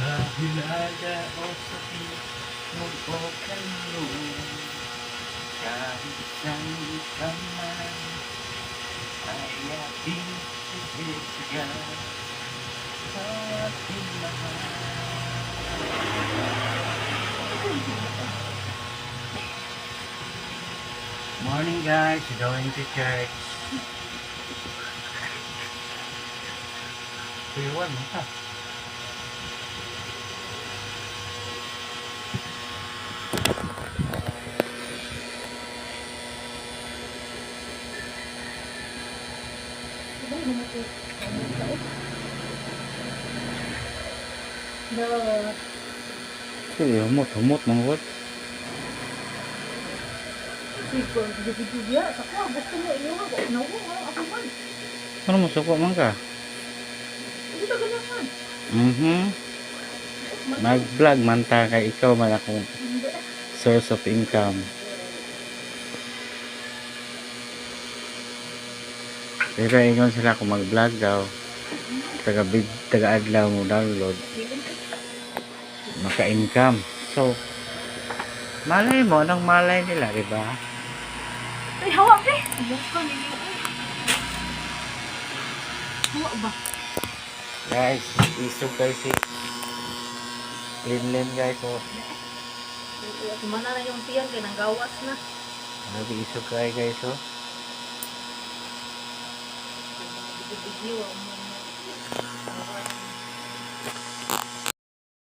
Sa hilaga o sa timog o kanlungan, kahit saan ka man ay ating sisigan sa ating mahal. Morning guys, going to church. Kuyawan mo ka. Sige, humot mga wat. Sige, video dia, sakwa gusto mo iyo nga, nawo ako man. Ano mo suko man ka? Hindi ka ganahan. Mag-vlog man ta kay ikaw man akong source of income. Pero ingon sila kung mag-vlog daw. Taga-adlaw mo download. Maka-income. So, malay mo, anong malay nila, di ba? Ay, hawa be. Bukan ninyo. Hawa ba? Guys, isog guys si Linlin guys. So, Kumana na yung tiyan kay nang gawas na. nag-isog kayo guys. So, Video mo.